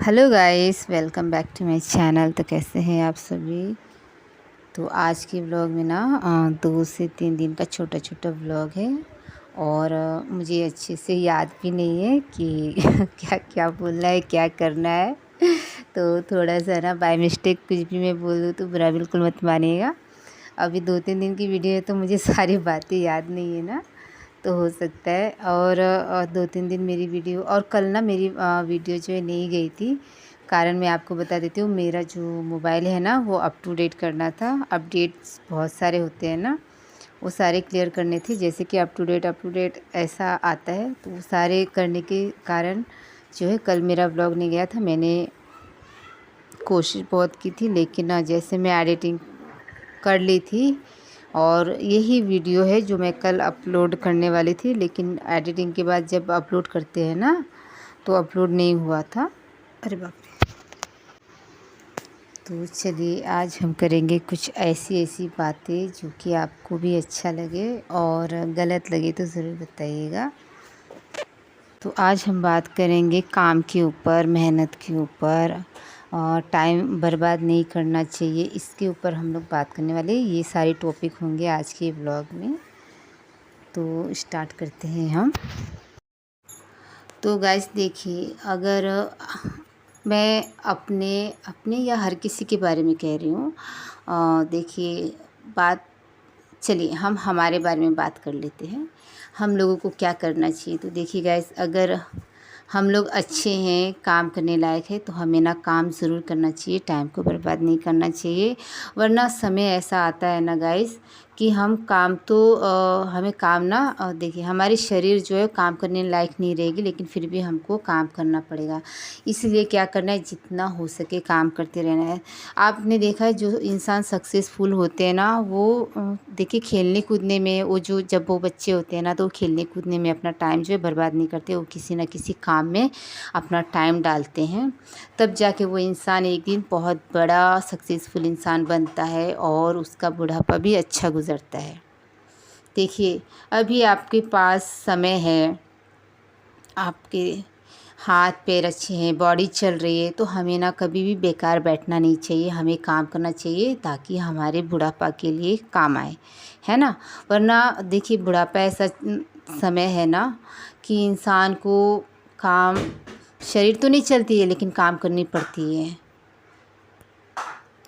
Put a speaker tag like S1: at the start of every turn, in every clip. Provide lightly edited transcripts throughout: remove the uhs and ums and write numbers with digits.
S1: Hello guys, welcome back to my channel. तो कैसे हैं आप सभी। तो आज की व्लॉग में ना 2 से 3 दिन का छोटा छोटा व्लॉग है। और मुझे अच्छे से याद भी नहीं है कि क्या क्या बोलना है, क्या करना है। तो थोड़ा सा ना बाय मिस्टेक कुछ भी मैं बोल दूँ तो बुरा बिल्कुल मत मानिएगा। अभी 2-3 दिन की वीडियो है तो मुझे सारी बातें याद नहीं है ना, तो हो सकता है। और 2-3 दिन मेरी वीडियो, और कल ना मेरी वीडियो जो है नहीं गई थी। कारण मैं आपको बता देती हूँ, मेरा जो मोबाइल है ना वो अप टू डेट करना था। अपडेट्स बहुत सारे होते हैं ना, वो सारे क्लियर करने थे। जैसे कि अप टू डेट ऐसा आता है, तो वो सारे करने के कारण जो है कल मेरा व्लॉग नहीं गया था। मैंने कोशिश बहुत की थी, लेकिन जैसे मैं एडिटिंग कर ली थी, और यही वीडियो है जो मैं कल अपलोड करने वाली थी, लेकिन एडिटिंग के बाद जब अपलोड करते हैं ना तो अपलोड नहीं हुआ था। अरे बाप रे। तो चलिए आज हम करेंगे कुछ ऐसी ऐसी बातें जो कि आपको भी अच्छा लगे, और गलत लगे तो ज़रूर बताइएगा। तो आज हम बात करेंगे काम के ऊपर, मेहनत के ऊपर, और टाइम बर्बाद नहीं करना चाहिए, इसके ऊपर हम लोग बात करने वाले। ये सारे टॉपिक होंगे आज के व्लॉग में। तो स्टार्ट करते हैं हम। तो गाइस देखिए, अगर मैं अपने अपने या हर किसी के बारे में कह रही हूँ, देखिए बात, चलिए हम हमारे बारे में बात कर लेते हैं। हम लोगों को क्या करना चाहिए। तो देखिए गाइस, अगर हम लोग अच्छे हैं, काम करने लायक है, तो हमें ना काम ज़रूर करना चाहिए, टाइम को बर्बाद नहीं करना चाहिए। वरना समय ऐसा आता है ना गाइस कि हम काम तो हमें काम ना, देखिए हमारी शरीर जो है काम करने लायक नहीं रहेगी, लेकिन फिर भी हमको काम करना पड़ेगा। इसलिए क्या करना है, जितना हो सके काम करते रहना है। आपने देखा है जो इंसान सक्सेसफुल होते हैं ना, वो देखिए खेलने कूदने में, वो जो जब वो बच्चे होते हैं ना, तो वो खेलने कूदने में अपना टाइम जो है बर्बाद नहीं करते। वो किसी न किसी काम में अपना टाइम डालते हैं, तब जाके वो इंसान एक दिन बहुत बड़ा सक्सेसफुल इंसान बनता है, और उसका बुढ़ापा भी अच्छा गुजरता है। देखिए, अभी आपके पास समय है, आपके हाथ पैर अच्छे हैं, बॉडी चल रही है, तो हमें ना कभी भी बेकार बैठना नहीं चाहिए। हमें काम करना चाहिए ताकि हमारे बुढ़ापा के लिए काम आए, है ना। वरना देखिए, बुढ़ापा ऐसा समय है ना कि इंसान को काम, शरीर तो नहीं चलती है लेकिन काम करनी पड़ती है।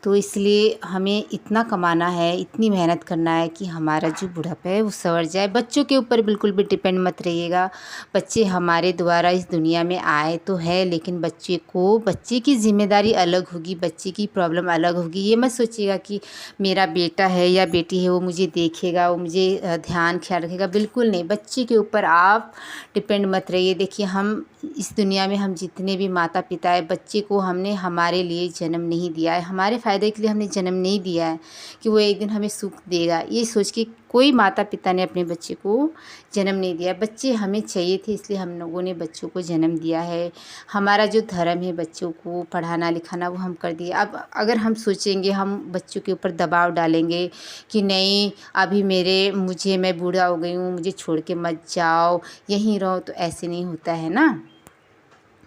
S1: तो इसलिए हमें इतना कमाना है, इतनी मेहनत करना है कि हमारा जो बुढ़ापा है वो संवर जाए। बच्चों के ऊपर बिल्कुल भी डिपेंड मत रहिएगा। बच्चे हमारे द्वारा इस दुनिया में आए तो है, लेकिन बच्चे की ज़िम्मेदारी अलग होगी, बच्चे की प्रॉब्लम अलग होगी। ये मत सोचिएगा कि मेरा बेटा है या बेटी है, वो मुझे देखेगा, वो मुझे ध्यान ख्याल रखेगा। बिल्कुल नहीं, बच्चे के ऊपर आप डिपेंड मत रहिए। देखिए, हम इस दुनिया में, हम जितने भी माता पिता है, बच्चे को हमने हमारे लिए जन्म नहीं दिया है, हमारे फ़ायदे के लिए हमने जन्म नहीं दिया है कि वो एक दिन हमें सुख देगा। ये सोच के कोई माता पिता ने अपने बच्चे को जन्म नहीं दिया। बच्चे हमें चाहिए थे, इसलिए हम लोगों ने बच्चों को जन्म दिया है। हमारा जो धर्म है बच्चों को पढ़ाना लिखाना, वो हम कर दिए। अब अगर हम सोचेंगे, हम बच्चों के ऊपर दबाव डालेंगे कि नहीं अभी मैं बूढ़ा हो गई हूँ, मुझे छोड़ के मत जाओ, यहीं रहो, तो ऐसे नहीं होता है ना।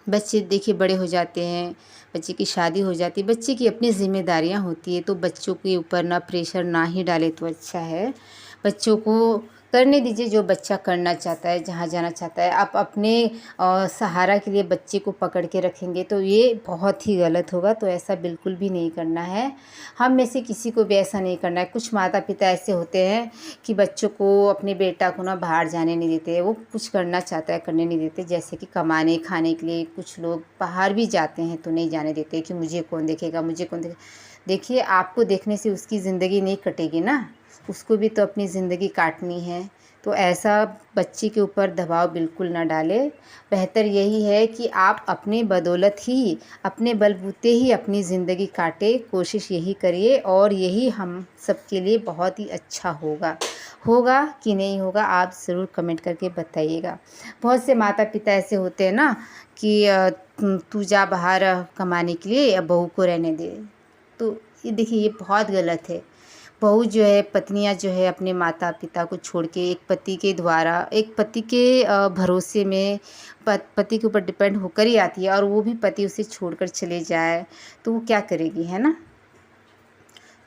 S1: बच्चे देखिए बड़े हो जाते हैं, बच्चे की शादी हो जाती है, बच्चे की अपनी ज़िम्मेदारियां होती है, तो बच्चों के ऊपर ना प्रेशर ना ही डाले तो अच्छा है। बच्चों को करने दीजिए जो बच्चा करना चाहता है, जहाँ जाना चाहता है। आप अपने सहारा के लिए बच्चे को पकड़ के रखेंगे तो ये बहुत ही गलत होगा। तो ऐसा बिल्कुल भी नहीं करना है। हम में से किसी को भी ऐसा नहीं करना है। कुछ माता पिता ऐसे होते हैं कि बच्चों को, अपने बेटा को ना बाहर जाने नहीं देते। वो कुछ करना चाहता है करने नहीं देते, जैसे कि कमाने खाने के लिए कुछ लोग बाहर भी जाते हैं तो नहीं जाने देते कि मुझे कौन देखेगा, मुझे कौन देखेगा। देखिए, आपको देखने से उसकी ज़िंदगी नहीं कटेगी ना, उसको भी तो अपनी ज़िंदगी काटनी है। तो ऐसा बच्चे के ऊपर दबाव बिल्कुल ना डालें। बेहतर यही है कि आप अपने बदौलत ही, अपने बलबूते ही अपनी ज़िंदगी काटें। कोशिश यही करिए, और यही हम सबके लिए बहुत ही अच्छा होगा। होगा कि नहीं होगा, आप ज़रूर कमेंट करके बताइएगा। बहुत से माता पिता ऐसे होते हैं ना कि तू जा बाहर कमाने के लिए, या बहू को रहने दे। तो ये देखिए, ये बहुत गलत है। बहू जो है, पत्नियां जो है अपने माता पिता को छोड़ के एक पति के भरोसे में पति के ऊपर डिपेंड होकर ही आती है, और वो भी पति उसे छोड़कर चले जाए तो वो क्या करेगी, है ना।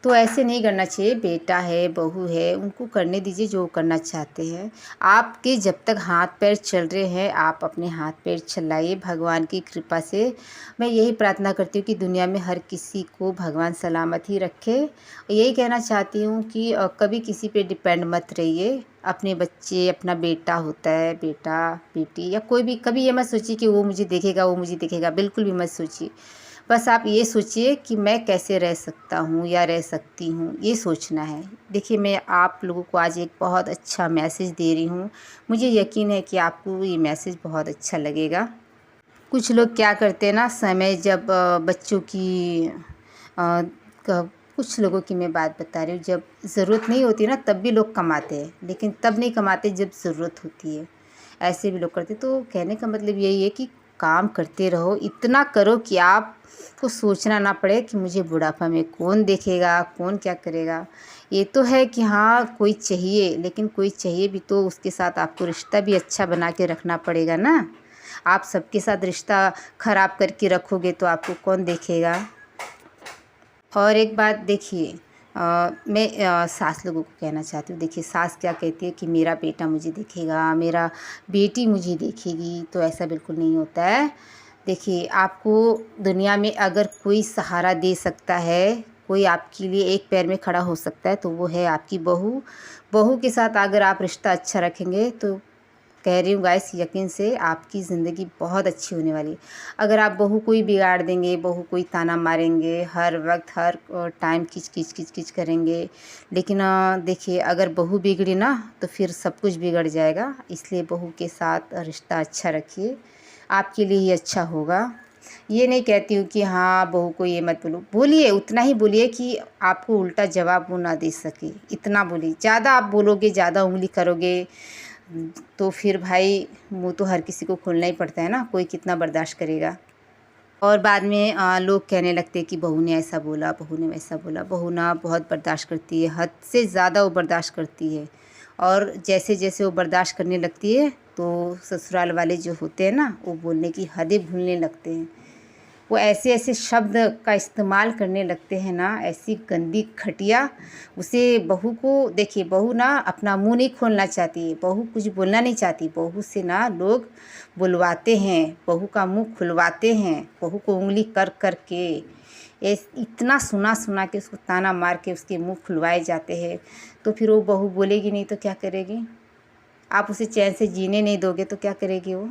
S1: तो ऐसे नहीं करना चाहिए। बेटा है, बहू है, उनको करने दीजिए जो करना चाहते हैं। आपके जब तक हाथ पैर चल रहे हैं, आप अपने हाथ पैर चलाइए। भगवान की कृपा से मैं यही प्रार्थना करती हूँ कि दुनिया में हर किसी को भगवान सलामत ही रखे। यही कहना चाहती हूँ कि कभी किसी पे डिपेंड मत रहिए। अपने बच्चे, अपना बेटा होता है, बेटा बेटी या कोई भी, कभी ये मत सोचिए कि वो मुझे देखेगा, वो मुझे देखेगा, बिल्कुल भी मत सोचिए। बस आप ये सोचिए कि मैं कैसे रह सकता हूँ या रह सकती हूँ, ये सोचना है। देखिए, मैं आप लोगों को आज एक बहुत अच्छा मैसेज दे रही हूँ। मुझे यकीन है कि आपको ये मैसेज बहुत अच्छा लगेगा। कुछ लोग क्या करते हैं ना, समय जब बच्चों की कुछ लोगों की मैं बात बता रही हूँ, जब ज़रूरत नहीं होती ना तब भी लोग कमाते हैं, लेकिन तब नहीं कमाते जब ज़रूरत होती है। ऐसे भी लोग करते। तो कहने का मतलब यही है कि काम करते रहो, इतना करो कि आपको सोचना ना पड़े कि मुझे बुढ़ापा में कौन देखेगा, कौन क्या करेगा। ये तो है कि हाँ कोई चाहिए, लेकिन कोई चाहिए भी तो उसके साथ आपको रिश्ता भी अच्छा बना के रखना पड़ेगा ना। आप सबके साथ रिश्ता ख़राब करके रखोगे तो आपको कौन देखेगा। और एक बात देखिए, मैं सास लोगों को कहना चाहती हूँ। देखिए, सास क्या कहती है कि मेरा बेटा मुझे देखेगा, मेरा बेटी मुझे देखेगी, तो ऐसा बिल्कुल नहीं होता है। देखिए, आपको दुनिया में अगर कोई सहारा दे सकता है, कोई आपके लिए एक पैर में खड़ा हो सकता है, तो वो है आपकी बहू। बहू के साथ अगर आप रिश्ता अच्छा रखेंगे तो कह रही हूँ गाइस, यकीन से आपकी ज़िंदगी बहुत अच्छी होने वाली है। अगर आप बहू को ही बिगाड़ देंगे, बहू को ही ताना मारेंगे, हर वक्त हर टाइम किच किच किच किच करेंगे, लेकिन देखिए अगर बहू बिगड़ी ना तो फिर सब कुछ बिगड़ जाएगा। इसलिए बहू के साथ रिश्ता अच्छा रखिए, आपके लिए ही अच्छा होगा। ये नहीं कहती हूँ कि हाँ बहू को ये मत बोलो, बोलिए, उतना ही बोलिए कि आपको उल्टा जवाब वो ना दे सके, इतना बोलिए। ज़्यादा आप बोलोगे, ज़्यादा उंगली करोगे तो फिर भाई मुँह तो हर किसी को खोलना ही पड़ता है ना, कोई कितना बर्दाश्त करेगा। और बाद में लोग कहने लगते हैं कि बहू ने ऐसा बोला, बहू ने वैसा बोला। बहू ना बहुत बर्दाश्त करती है, हद से ज़्यादा वो बर्दाश्त करती है। और जैसे जैसे वो बर्दाश्त करने लगती है तो ससुराल वाले जो होते हैं ना, वो बोलने की हदें भूलने लगते हैं। वो ऐसे ऐसे शब्द का इस्तेमाल करने लगते हैं ना, ऐसी गंदी घटिया। उसे बहू को देखिए, बहू ना अपना मुंह नहीं खोलना चाहती है, बहू कुछ बोलना नहीं चाहती। बहू से ना लोग बुलवाते हैं, बहू का मुंह खुलवाते हैं, बहू को उंगली कर कर के इतना सुना सुना के उसको ताना मार के उसके मुंह खुलवाए जाते हैं। तो फिर वो बहू बोलेगी नहीं तो क्या करेगी। आप उसे चैन से जीने नहीं दोगे तो क्या करेगी वो।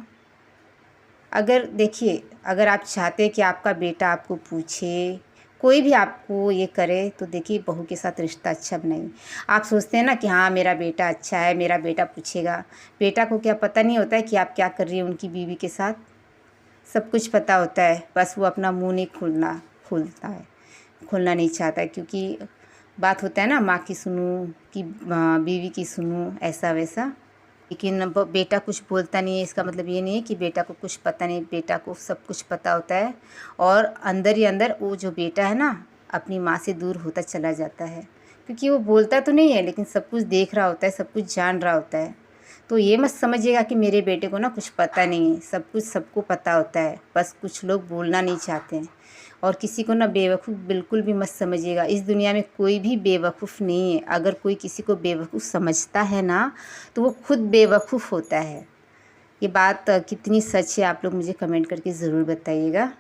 S1: अगर देखिए, अगर आप चाहते हैं कि आपका बेटा आपको पूछे, कोई भी आपको ये करे, तो देखिए बहू के साथ रिश्ता अच्छा बनाइए। आप सोचते हैं ना कि हाँ मेरा बेटा अच्छा है, मेरा बेटा पूछेगा। बेटा को क्या पता नहीं होता है कि आप क्या कर रही हैं उनकी बीवी के साथ। सब कुछ पता होता है, बस वो अपना मुंह नहीं खोलता है, खोलना नहीं चाहता है। क्योंकि बात होता है ना, माँ की सुनूं कि बीवी की सुनूं, ऐसा वैसा। लेकिन बेटा कुछ बोलता नहीं है, इसका मतलब ये नहीं है कि बेटा को कुछ पता नहीं। बेटा को सब कुछ पता होता है, और अंदर ही अंदर वो जो बेटा है ना, अपनी माँ से दूर होता चला जाता है। क्योंकि वो बोलता तो नहीं है, लेकिन सब कुछ देख रहा होता है, सब कुछ जान रहा होता है। तो ये मत समझिएगा कि मेरे बेटे को ना कुछ पता नहीं है, सब कुछ सबको पता होता है, बस कुछ लोग बोलना नहीं चाहते हैं। और किसी को ना बेवकूफ़ बिल्कुल भी मत समझिएगा। इस दुनिया में कोई भी बेवकूफ़ नहीं है। अगर कोई किसी को बेवकूफ़ समझता है ना, तो वो खुद बेवकूफ़ होता है। ये बात कितनी सच है, आप लोग मुझे कमेंट करके ज़रूर बताइएगा।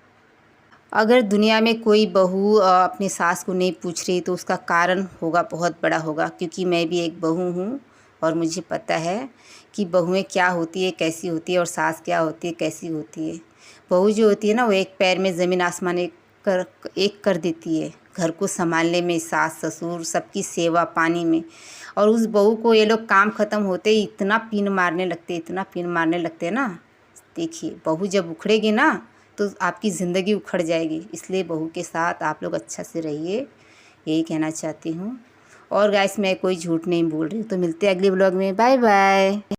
S1: अगर दुनिया में कोई बहू अपनी सास को नहीं पूछ रही तो उसका कारण होगा, बहुत बड़ा होगा। क्योंकि मैं भी एक बहू हूँ और मुझे पता है कि बहुएँ क्या होती है, कैसी होती है, और सास क्या होती है, कैसी होती है। बहू जो होती है ना, वो एक पैर में ज़मीन आसमान एक कर देती है। घर को संभालने में, सास ससुर सबकी सेवा पानी में। और उस बहू को ये लोग काम ख़त्म होते ही इतना पीन मारने लगते, इतना पीन मारने लगते हैं ना। देखिए, बहू जब उखड़ेगी ना तो आपकी ज़िंदगी उखड़ जाएगी। इसलिए बहू के साथ आप लोग अच्छा से रहिए, यही कहना चाहती हूँ। और गाइस, मैं कोई झूठ नहीं बोल रही हूँ। तो मिलते हैं अगले ब्लॉग में। Bye bye.